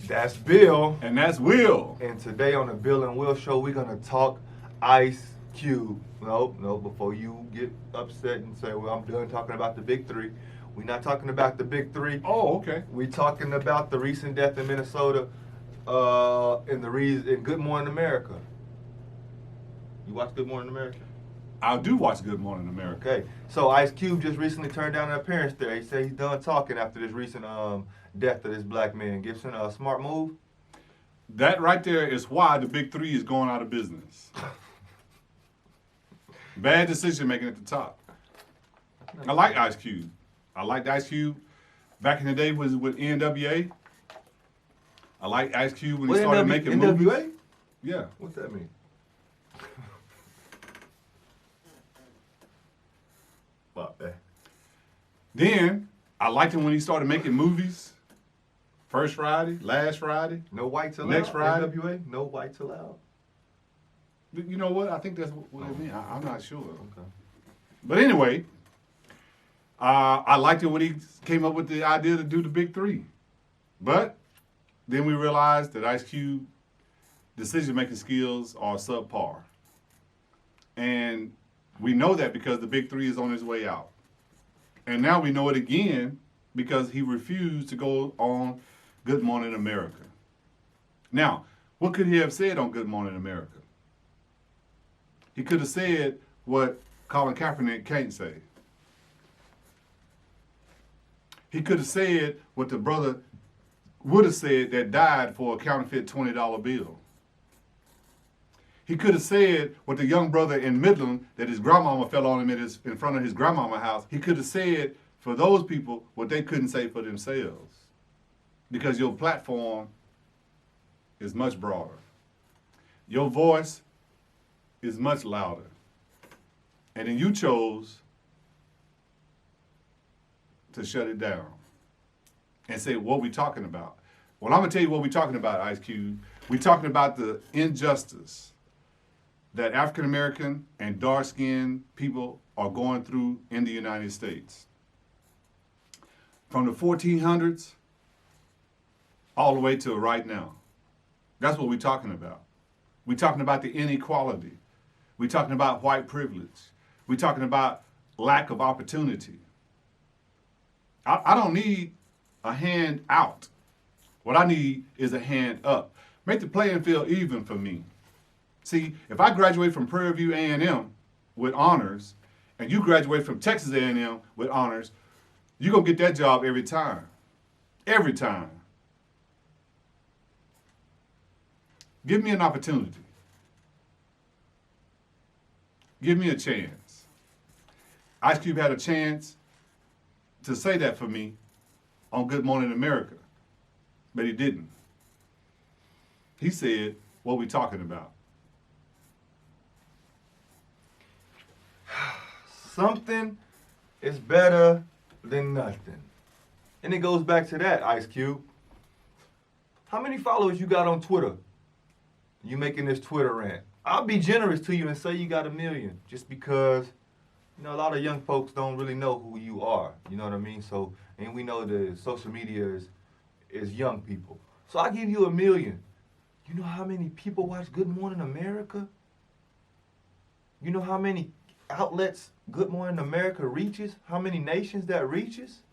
That's Bill. And that's Will. And today on the Bill and Will Show, we're going to talk Ice Cube. No, before you get upset and say, well, I'm done talking about the big three. We're not talking about the big three. Oh, okay. We're talking about the recent death in Minnesota in Good Morning America. You watch Good Morning America? I do watch Good Morning America. Okay. So Ice Cube just recently turned down an appearance there. He said he's done talking after this recent death of this black man. Gibson, a smart move? That right there is why the big three is going out of business. Bad decision making at the top. I like Ice Cube. I liked Ice Cube back in the day with NWA. I liked Ice Cube when he started making NWA? movies. Yeah. What's that mean? About that. Then I liked him when he started making movies. First Friday, Last Friday. No whites allowed. Next Friday. NWA, no whites allowed. You know what? I think that's what it means. I'm not sure. Okay. But anyway, I liked it when he came up with the idea to do the big three. But then we realized that Ice Cube decision-making skills are subpar. And we know that because the big three is on his way out. And now we know it again because he refused to go on Good Morning America. Now, what could he have said on Good Morning America? He could have said what Colin Kaepernick can't say. He could have said what the brother would have said that died for a counterfeit $20 bill. He could have said what the young brother in Midland that his grandmama fell on him in front of his grandmama house. He could have said for those people what they couldn't say for themselves. Because your platform is much broader. Your voice is much louder. And then you chose to shut it down and say, what we talking about? Well, I'm going to tell you what we're talking about, Ice Cube. We're talking about the injustice that African American and dark-skinned people are going through in the United States. From the 1400s all the way to right now. That's what we're talking about. We're talking about the inequality. We're talking about white privilege. We're talking about lack of opportunity. I don't need a hand out. What I need is a hand up. Make the playing field even for me. See, if I graduate from Prairie View A&M with honors, and you graduate from Texas A&M with honors, you're going to get that job every time. Every time. Give me an opportunity. Give me a chance. Ice Cube had a chance to say that for me on Good Morning America, but he didn't. He said, what we talking about? Something is better than nothing. And it goes back to that, Ice Cube. How many followers you got on Twitter? You making this Twitter rant. I'll be generous to you and say you got 1 million, just because, a lot of young folks don't really know who you are. You know what I mean? So, and we know that social media is young people. So I give you 1 million. You know how many people watch Good Morning America? You know how many outlets Good Morning America reaches? How many nations that reaches?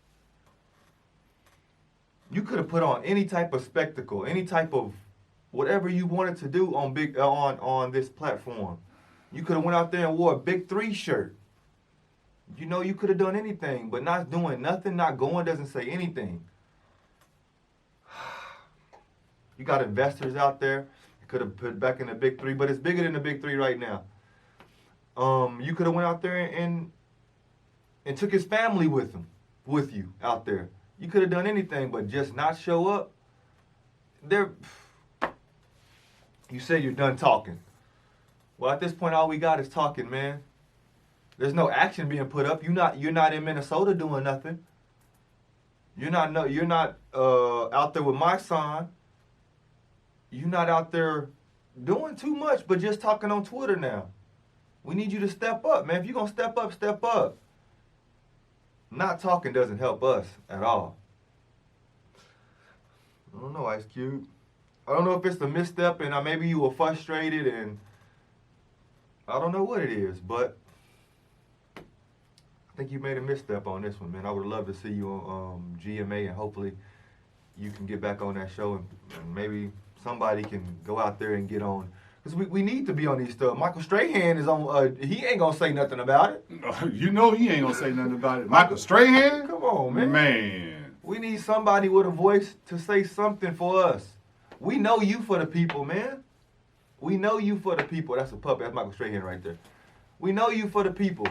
You could have put on any type of spectacle, any type of whatever you wanted to do on this platform. You could have went out there and wore a Big 3 shirt. You could have done anything, but not doing nothing, not going, doesn't say anything. You got investors out there. You could have put back in the Big 3, but it's bigger than the Big 3 right now. You could have went out there and took his family with you out there. You could have done anything, but just not show up. You say you're done talking. Well, at this point, all we got is talking, man. There's no action being put up. You're not in Minnesota doing nothing. You're not out there with my son. You're not out there doing too much, but just talking on Twitter now. We need you to step up, man. If you're going to step up, step up. Not talking doesn't help us at all. I don't know, Ice Cube. I don't know if it's a misstep and maybe you were frustrated and I don't know what it is, but I think you made a misstep on this one, man. I would love to see you on GMA, and hopefully you can get back on that show, and maybe somebody can go out there and get on. Because we need to be on these stuff. Michael Strahan is on, he ain't going to say nothing about it. You know he ain't gonna say nothing about it. Michael Strahan? Come on, man. Man. We need somebody with a voice to say something for us. We know you for the people, man. We know you for the people. That's a puppet. That's Michael Strahan right there. We know you for the people.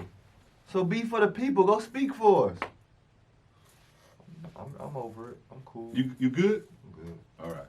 So be for the people. Go speak for us. I'm over it. I'm cool. You good? I'm good. All right.